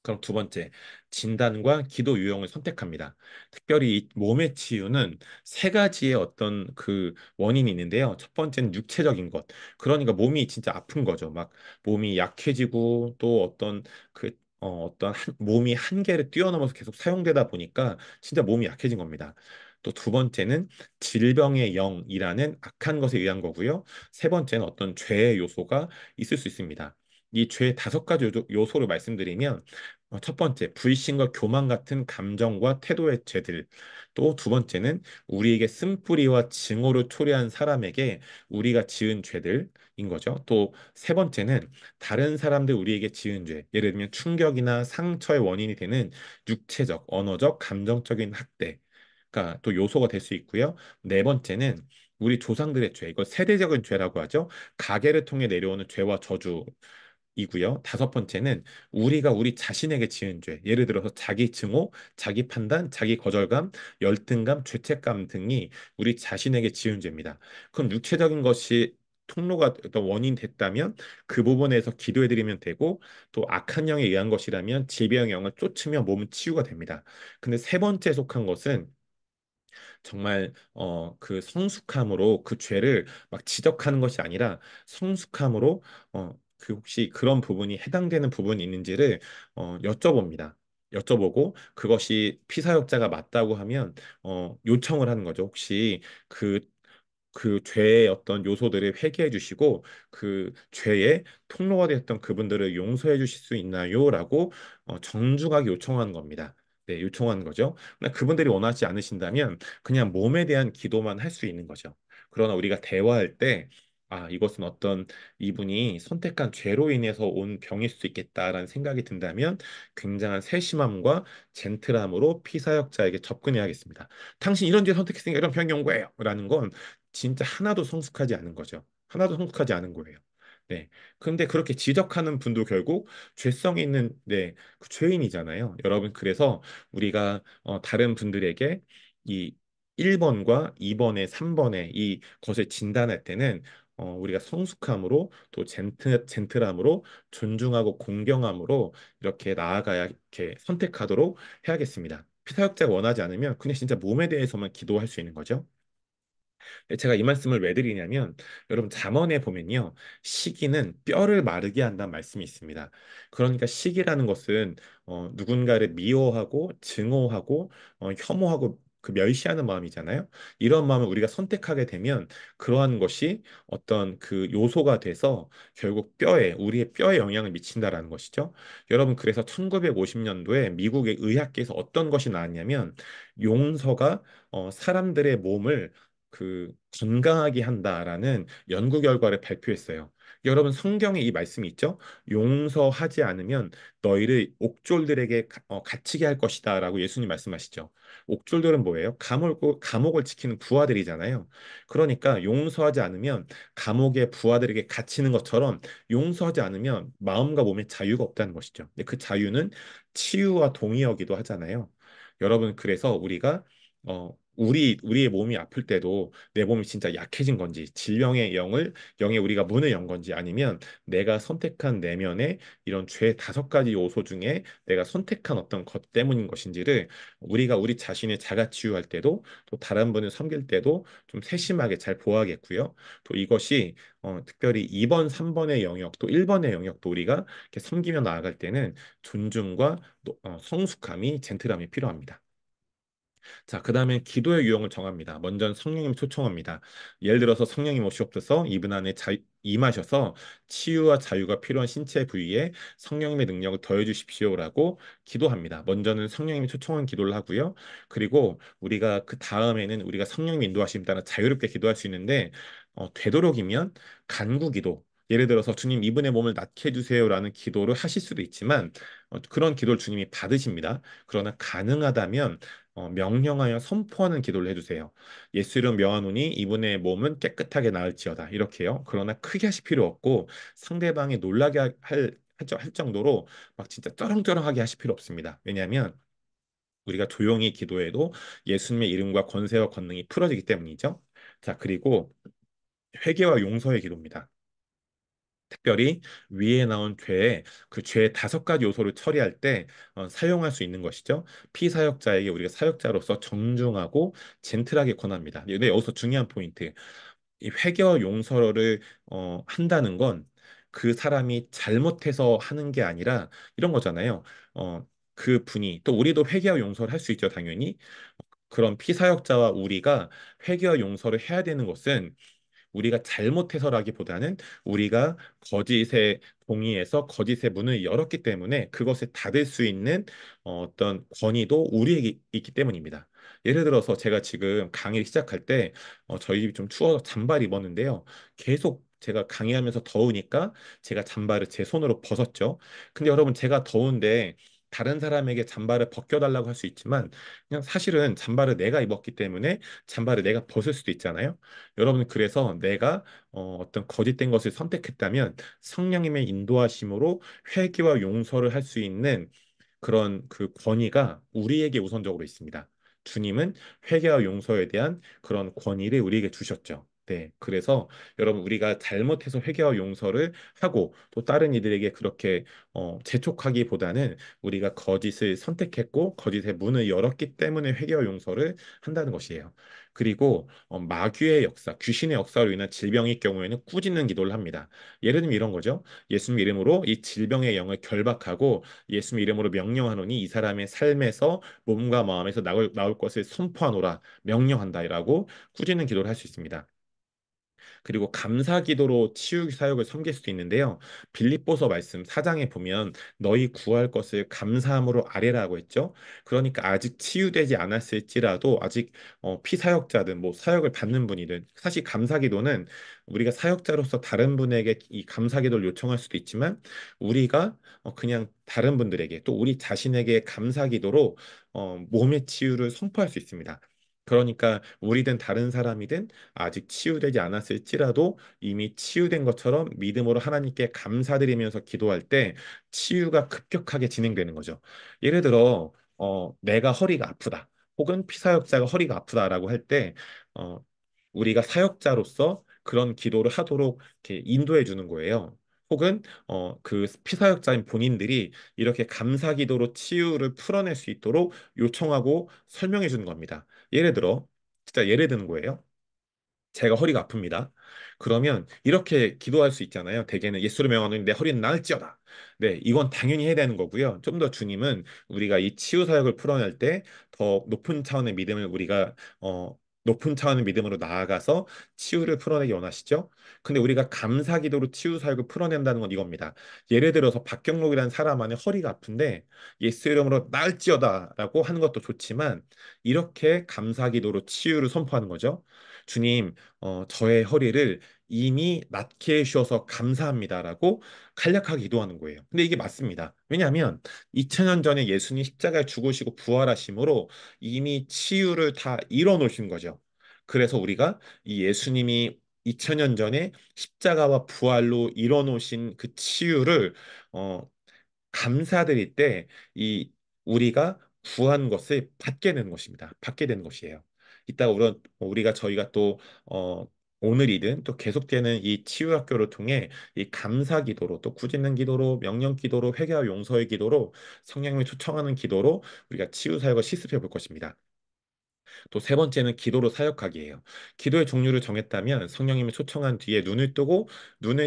그럼 두 번째, 진단과 기도 유형을 선택합니다. 특별히 이 몸의 치유는 세 가지의 어떤 그 원인이 있는데요. 첫 번째는 육체적인 것. 그러니까 몸이 진짜 아픈 거죠. 막 몸이 약해지고 또 어떤 몸이 한계를 뛰어넘어서 계속 사용되다 보니까 진짜 몸이 약해진 겁니다. 또 두 번째는 질병의 영이라는 악한 것에 의한 거고요. 세 번째는 어떤 죄의 요소가 있을 수 있습니다. 이 죄의 다섯 가지 요소를 말씀드리면 첫 번째, 불신과 교만 같은 감정과 태도의 죄들. 또 두 번째는 우리에게 쓴뿌리와 증오를 초래한 사람에게 우리가 지은 죄들인 거죠. 또 세 번째는 다른 사람들 우리에게 지은 죄. 예를 들면 충격이나 상처의 원인이 되는 육체적, 언어적, 감정적인 학대가 또 요소가 될 수 있고요. 네 번째는 우리 조상들의 죄, 이걸 세대적인 죄라고 하죠. 가계를 통해 내려오는 죄와 저주, 이고요. 다섯 번째는 우리가 우리 자신에게 지은 죄, 예를 들어서 자기 증오, 자기 판단, 자기 거절감, 열등감, 죄책감 등이 우리 자신에게 지은 죄입니다. 그럼 육체적인 것이 통로가 어떤 원인 됐다면 그 부분에서 기도해드리면 되고, 또 악한 영에 의한 것이라면 질병의 영을 쫓으며 몸은 치유가 됩니다. 근데 세 번째 속한 것은 정말 그 성숙함으로 그 죄를 막 지적하는 것이 아니라 성숙함으로 그 혹시 그런 부분이 해당되는 부분이 있는지를 여쭤봅니다. 여쭤보고 그것이 피사역자가 맞다고 하면 요청을 하는 거죠. 혹시 그 그 죄의 어떤 요소들을 회개해 주시고 그 죄의 통로가 되었던 그분들을 용서해 주실 수 있나요? 라고 정중하게 요청하는 겁니다. 네, 요청하는 거죠. 그러나 그분들이 원하지 않으신다면 그냥 몸에 대한 기도만 할 수 있는 거죠. 그러나 우리가 대화할 때 이것은 어떤 이분이 선택한 죄로 인해서 온 병일 수 있겠다라는 생각이 든다면 굉장한 세심함과 젠틀함으로 피사역자에게 접근해야겠습니다. 당신 이런 죄 선택했으니까 이런 병이 온 거예요. 라는 건 진짜 하나도 성숙하지 않은 거죠. 하나도 성숙하지 않은 거예요. 네. 근데 그렇게 지적하는 분도 결국 죄성이 있는 그 죄인이잖아요. 여러분 그래서 우리가 다른 분들에게 이 1번과 2번의 3번의 이 것을 진단할 때는 우리가 성숙함으로 또 젠틀함으로 존중하고 공경함으로 이렇게 나아가야 이렇게 선택하도록 해야겠습니다. 피사역자가 원하지 않으면 그냥 진짜 몸에 대해서만 기도할 수 있는 거죠. 제가 이 말씀을 왜 드리냐면 여러분 잠언에 보면요 시기는 뼈를 마르게 한다는 말씀이 있습니다. 그러니까 시기라는 것은 누군가를 미워하고 증오하고 혐오하고 그 멸시하는 마음이잖아요. 이런 마음을 우리가 선택하게 되면 그러한 것이 어떤 그 요소가 돼서 결국 우리의 뼈에 영향을 미친다라는 것이죠. 여러분 그래서 1950년도에 미국의 의학계에서 어떤 것이 나왔냐면 용서가 사람들의 몸을 건강하게 한다라는 연구 결과를 발표했어요. 여러분 성경에 이 말씀이 있죠? 용서하지 않으면 너희를 옥졸들에게 갇히게 할 것이다라고 예수님 말씀하시죠. 옥졸들은 뭐예요? 감옥을 지키는 부하들이잖아요. 그러니까 용서하지 않으면 감옥의 부하들에게 갇히는 것처럼 용서하지 않으면 마음과 몸에 자유가 없다는 것이죠. 근데 그 자유는 치유와 동의어기도 하잖아요. 여러분 그래서 우리가 우리의 몸이 아플 때도 내 몸이 진짜 약해진 건지, 질병의 영에 우리가 문을 연 건지, 아니면 내가 선택한 내면의 이런 죄 다섯 가지 요소 중에 내가 선택한 어떤 것 때문인 것인지를 우리가 우리 자신을 자가 치유할 때도 또 다른 분을 섬길 때도 좀 세심하게 잘 보아야겠고요. 또 이것이 특별히 2번, 3번의 영역, 또 1번의 영역도 우리가 이렇게 섬기며 나아갈 때는 존중과 성숙함이, 젠틀함이 필요합니다. 자, 그 다음에 기도의 유형을 정합니다. 먼저 성령님 초청합니다. 예를 들어서 성령님 오시옵소서 이분 안에 임하셔서 치유와 자유가 필요한 신체 부위에 성령님의 능력을 더해 주십시오라고 기도합니다. 먼저는 성령님이 초청한 기도를 하고요. 그리고 우리가 그 다음에는 우리가 성령님 인도하심 따라 자유롭게 기도할 수 있는데 되도록이면 간구 기도 예를 들어서 주님 이분의 몸을 낫게 해주세요라는 기도를 하실 수도 있지만 그런 기도를 주님이 받으십니다. 그러나 가능하다면 명령하여 선포하는 기도를 해주세요. 예수 이름 명하노니 이분의 몸은 깨끗하게 나을지어다. 이렇게요. 그러나 크게 하실 필요 없고 상대방이 놀라게 할 정도로 막 진짜 쩌렁쩌렁하게 하실 필요 없습니다. 왜냐하면 우리가 조용히 기도해도 예수님의 이름과 권세와 권능이 풀어지기 때문이죠. 자, 그리고 회개와 용서의 기도입니다. 특별히 위에 나온 죄에 그 죄의 5가지 요소를 처리할 때 사용할 수 있는 것이죠. 피사역자에게 우리가 사역자로서 정중하고 젠틀하게 권합니다. 근데 여기서 중요한 포인트. 이 회개와 용서를 한다는 건 그 사람이 잘못해서 하는 게 아니라 이런 거잖아요. 그 분이 또 우리도 회개와 용서를 할 수 있죠, 당연히. 그런 피사역자와 우리가 회개와 용서를 해야 되는 것은 우리가 잘못해서라기보다는 우리가 거짓에 동의해서 거짓의 문을 열었기 때문에 그것을 닫을 수 있는 어떤 권위도 우리에게 있기 때문입니다. 예를 들어서 제가 지금 강의 시작할 때 저희 집이 좀 추워서 잠바를 입었는데요. 계속 제가 강의하면서 더우니까 제가 잠바를 제 손으로 벗었죠. 근데 여러분 제가 더운데 다른 사람에게 잠바를 벗겨달라고 할 수 있지만 그냥 사실은 잠바를 내가 입었기 때문에 잠바를 내가 벗을 수도 있잖아요. 여러분, 그래서 내가 떤 거짓된 것을 선택했다면 성령님의 인도하심으로 회개와 용서를 할 수 있는 그런 그 권위가 우리에게 우선적으로 있습니다. 주님은 회개와 용서에 대한 그런 권위를 우리에게 주셨죠. 네, 그래서 여러분 우리가 잘못해서 회개와 용서를 하고 또 다른 이들에게 그렇게 재촉하기보다는 우리가 거짓을 선택했고 거짓의 문을 열었기 때문에 회개와 용서를 한다는 것이에요. 그리고 마귀의 역사, 귀신의 역사로 인한 질병일 경우에는 꾸짖는 기도를 합니다. 예를 들면 이런 거죠. 예수님 이름으로 이 질병의 영을 결박하고 예수님 이름으로 명령하노니 이 사람의 삶에서 몸과 마음에서 나올 것을 선포하노라 명령한다라고 꾸짖는 기도를 할 수 있습니다. 그리고 감사 기도로 치유 사역을 섬길 수도 있는데요. 빌립보서 말씀 4장에 보면 너희 구할 것을 감사함으로 아뢰라고 했죠. 그러니까 아직 치유되지 않았을지라도 아직 피사역자든 뭐 사역을 받는 분이든 사실 감사 기도는 우리가 사역자로서 다른 분에게 이 감사 기도를 요청할 수도 있지만 우리가 그냥 다른 분들에게 또 우리 자신에게 감사 기도로 몸의 치유를 선포할 수 있습니다. 그러니까 우리든 다른 사람이든 아직 치유되지 않았을지라도 이미 치유된 것처럼 믿음으로 하나님께 감사드리면서 기도할 때 치유가 급격하게 진행되는 거죠. 예를 들어 내가 허리가 아프다. 혹은 피사역자가 허리가 아프다라고 할 때 우리가 사역자로서 그런 기도를 하도록 이렇게 인도해 주는 거예요. 혹은 그 피사역자인 본인들이 이렇게 감사 기도로 치유를 풀어낼 수 있도록 요청하고 설명해 주는 겁니다. 예를 들어 진짜 예를 드는 거예요. 제가 허리가 아픕니다. 그러면 이렇게 기도할 수 있잖아요. 대개는 예수를 명하노니 내 허리는 나을지어다. 네, 이건 당연히 해야 되는 거고요. 좀 더 주님은 우리가 이 치유 사역을 풀어낼 때 더 높은 차원의 믿음을 우리가 높은 차원의 믿음으로 나아가서 치유를 풀어내기 원하시죠. 근데 우리가 감사 기도로 치유 사역을 풀어낸다는 건 이겁니다. 예를 들어서 박경록이라는 사람 안에 허리가 아픈데 예수 이름으로 나을지어다라고 하는 것도 좋지만 이렇게 감사 기도로 치유를 선포하는 거죠. 주님, 저의 허리를 이미 낫게 해주셔서 감사합니다라고 간략하게 기도하는 거예요. 근데 이게 맞습니다. 왜냐하면 2000년 전에 예수님 십자가에 죽으시고 부활하심으로 이미 치유를 다 이뤄 놓으신 거죠. 그래서 우리가 이 예수님이 2000년 전에 십자가와 부활로 이뤄 놓으신 그 치유를 어, 감사드릴 때 이 우리가 구한 것을 받게 되는 것입니다. 받게 되는 것이에요. 이따가 우리가 저희가 또 오늘이든 또 계속되는 이 치유 학교를 통해 이 감사 기도로 또 꾸짖는 기도로 명령 기도로 회개와 용서의 기도로 성령님이 초청하는 기도로 우리가 치유 사역을 실습해 볼 것입니다. 또 세 번째는 기도로 사역하기예요. 기도의 종류를 정했다면 성령님이 초청한 뒤에 눈을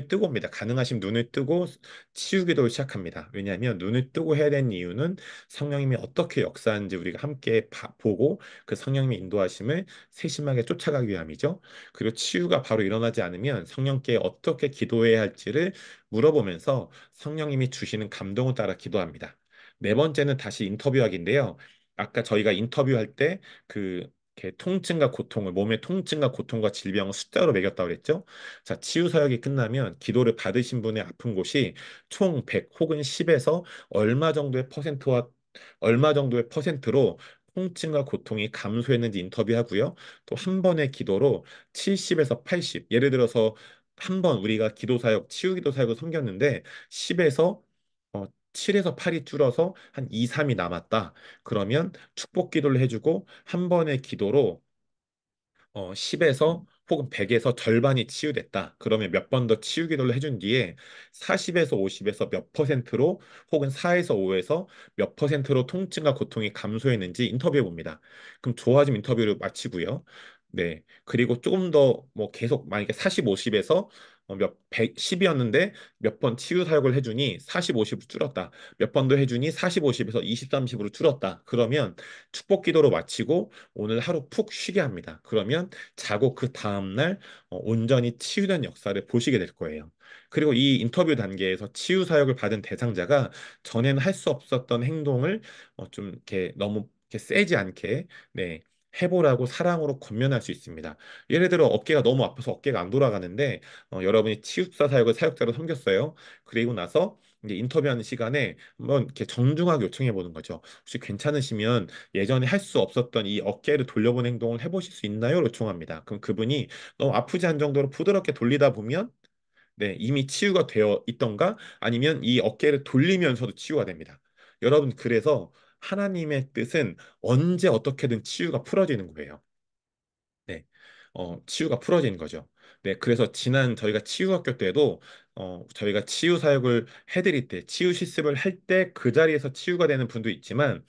뜨고입니다. 가능하시면 눈을 뜨고 치유 기도를 시작합니다. 왜냐하면 눈을 뜨고 해야 되는 이유는 성령님이 어떻게 역사하는지 우리가 함께 보고 그 성령님의 인도하심을 세심하게 쫓아가기 위함이죠. 그리고 치유가 바로 일어나지 않으면 성령께 어떻게 기도해야 할지를 물어보면서 성령님이 주시는 감동을 따라 기도합니다. 네 번째는 다시 인터뷰하기인데요. 아까 저희가 인터뷰할 때 그 이렇게 통증과 고통을 몸의 통증과 고통과 질병을 숫자로 매겼다고 그랬죠. 자, 치유 사역이 끝나면 기도를 받으신 분의 아픈 곳이 총 100 혹은 10에서 얼마 정도의 퍼센트와 얼마 정도의 퍼센트로 통증과 고통이 감소했는지 인터뷰하고요. 또 한 번의 기도로 70에서 80. 예를 들어서 한 번 우리가 기도 사역, 치유 기도 사역을 섬겼는데 10에서 7에서 8이 줄어서 한 2, 3이 남았다. 그러면 축복 기도를 해주고 한 번의 기도로 10에서 혹은 100에서 절반이 치유됐다. 그러면 몇 번 더 치유 기도를 해준 뒤에 40에서 50에서 몇 퍼센트로 혹은 4에서 5에서 몇 퍼센트로 통증과 고통이 감소했는지 인터뷰해 봅니다. 그럼 좋아짐 인터뷰를 마치고요. 네. 그리고 조금 더 뭐 계속 만약에 40, 50에서 몇 110이었는데 몇 번 치유 사역을 해주니 40, 50으로 줄었다. 몇 번 더 해주니 40, 50에서 20, 30으로 줄었다. 그러면 축복 기도로 마치고 오늘 하루 푹 쉬게 합니다. 그러면 자고 그 다음날 온전히 치유된 역사를 보시게 될 거예요. 그리고 이 인터뷰 단계에서 치유 사역을 받은 대상자가 전에는 할 수 없었던 행동을 좀 이렇게 너무 이렇게 세지 않게 네, 해보라고 사랑으로 권면할 수 있습니다. 예를 들어 어깨가 너무 아파서 어깨가 안 돌아가는데 여러분이 치유사 사역을 사역자로 섬겼어요. 그리고 나서 이제 인터뷰하는 시간에 한번 이렇게 정중하게 요청해 보는 거죠. 혹시 괜찮으시면 예전에 할 수 없었던 이 어깨를 돌려보는 행동을 해보실 수 있나요? 요청합니다. 그럼 그분이 너무 아프지 않은 정도로 부드럽게 돌리다 보면 네, 이미 치유가 되어 있던가 아니면 이 어깨를 돌리면서도 치유가 됩니다. 여러분, 그래서 하나님의 뜻은 언제 어떻게든 치유가 풀어지는 거예요. 네, 치유가 풀어지는 거죠. 네, 그래서 지난 저희가 치유학교 때도 저희가 치유 사역을 해드릴 때, 치유 실습을 할 때 그 자리에서 치유가 되는 분도 있지만,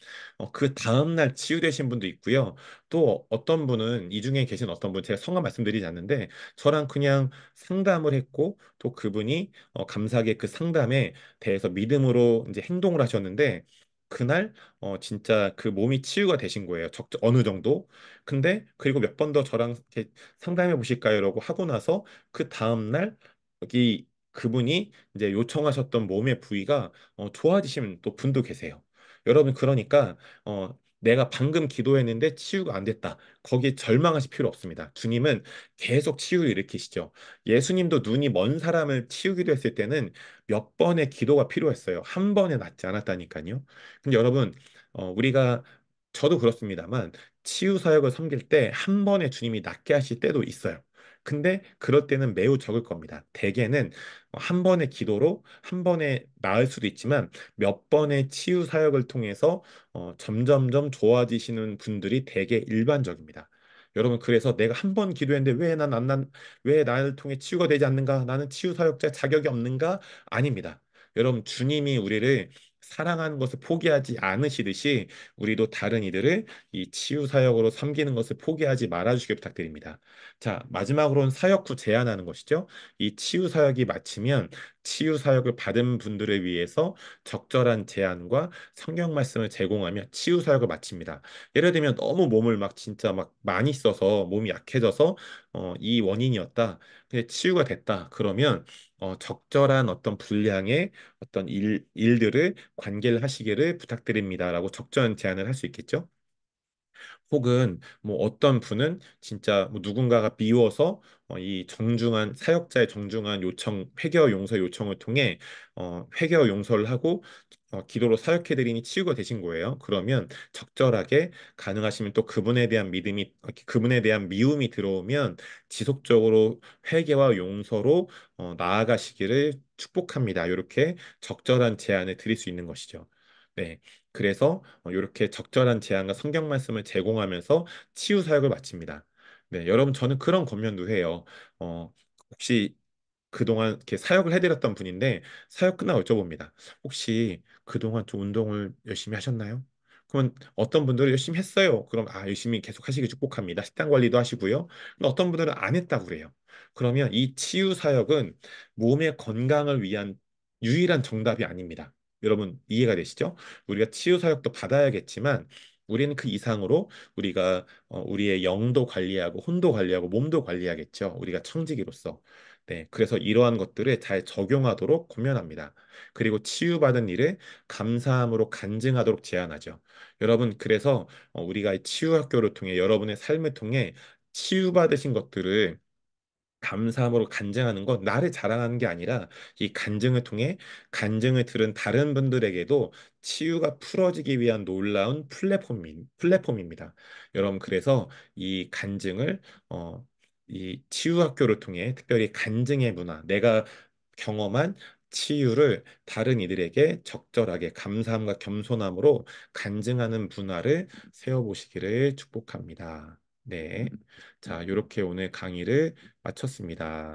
그 다음날 치유되신 분도 있고요. 또 어떤 분은, 이 중에 계신 어떤 분, 제가 성함 말씀드리지 않는데, 저랑 그냥 상담을 했고, 또 그분이 감사하게 그 상담에 대해서 믿음으로 이제 행동을 하셨는데, 그날 진짜 그 몸이 치유가 되신 거예요. 어느 정도. 근데 그리고 몇 번 더 저랑 이렇게 상담해 보실까요? 라고 하고 나서 그 다음날 여기 그분이 이제 요청하셨던 몸의 부위가 좋아지시는 또 분도 계세요. 여러분 그러니까 내가 방금 기도했는데 치유가 안 됐다. 거기에 절망하실 필요 없습니다. 주님은 계속 치유를 일으키시죠. 예수님도 눈이 먼 사람을 치우기도 했을 때는 몇 번의 기도가 필요했어요. 한 번에 낫지 않았다니까요. 근데 여러분 우리가 저도 그렇습니다만 치유 사역을 섬길 때 한 번에 주님이 낫게 하실 때도 있어요. 근데 그럴 때는 매우 적을 겁니다. 대개는 한 번의 기도로 한 번에 나을 수도 있지만 몇 번의 치유 사역을 통해서 점점점 좋아지시는 분들이 대개 일반적입니다. 여러분 그래서 내가 한 번 기도했는데 왜 나를 통해 치유가 되지 않는가? 나는 치유 사역자 자격이 없는가? 아닙니다. 여러분 주님이 우리를 사랑하는 것을 포기하지 않으시듯이 우리도 다른 이들을 이 치유 사역으로 섬기는 것을 포기하지 말아주시길 부탁드립니다. 자, 마지막으로는 사역 후 제안하는 것이죠. 이 치유 사역이 마치면 치유 사역을 받은 분들을 위해서 적절한 제안과 성경 말씀을 제공하며 치유 사역을 마칩니다. 예를 들면 너무 몸을 막 진짜 막 많이 써서 몸이 약해져서 이 원인이었다. 근데 치유가 됐다. 그러면 적절한 어떤 분량의 어떤 일들을 관계를 하시기를 부탁드립니다라고 적절한 제안을 할 수 있겠죠. 혹은 뭐 어떤 분은 진짜 뭐 누군가가 비워서 이 정중한 사역자의 정중한 요청, 회개와 용서 요청을 통해 회개와 용서를 하고 기도로 사역해드리니 치유가 되신 거예요. 그러면 적절하게 가능하시면 또 그분에 대한 믿음이 그분에 대한 미움이 들어오면 지속적으로 회개와 용서로 나아가시기를 축복합니다. 이렇게 적절한 제안을 드릴 수 있는 것이죠. 네. 그래서 이렇게 적절한 제안과 성경 말씀을 제공하면서 치유 사역을 마칩니다. 네, 여러분 저는 그런 권면도 해요. 혹시 그동안 이렇게 사역을 해드렸던 분인데 사역 끝나고 여쭤봅니다. 혹시 그동안 좀 운동을 열심히 하셨나요? 그러면 어떤 분들은 열심히 했어요. 그럼 열심히 계속 하시길 축복합니다. 식단 관리도 하시고요. 근데 어떤 분들은 안 했다고 그래요. 그러면 이 치유 사역은 몸의 건강을 위한 유일한 정답이 아닙니다. 여러분 이해가 되시죠? 우리가 치유 사역도 받아야겠지만 우리는 그 이상으로 우리가 우리의 영도 관리하고 혼도 관리하고 몸도 관리하겠죠. 우리가 청지기로서. 네, 그래서 이러한 것들을 잘 적용하도록 권면합니다. 그리고 치유받은 일을 감사함으로 간증하도록 제안하죠. 여러분, 그래서 우리가 이 치유학교를 통해 여러분의 삶을 통해 치유받으신 것들을 감사함으로 간증하는 건 나를 자랑하는 게 아니라 이 간증을 통해 간증을 들은 다른 분들에게도 치유가 풀어지기 위한 놀라운 플랫폼입니다. 여러분, 그래서 이 간증을 어, 이 치유 학교를 통해 특별히 간증의 문화, 내가 경험한 치유를 다른 이들에게 적절하게 감사함과 겸손함으로 간증하는 문화를 세워보시기를 축복합니다. 네. 자, 이렇게 오늘 강의를 마쳤습니다.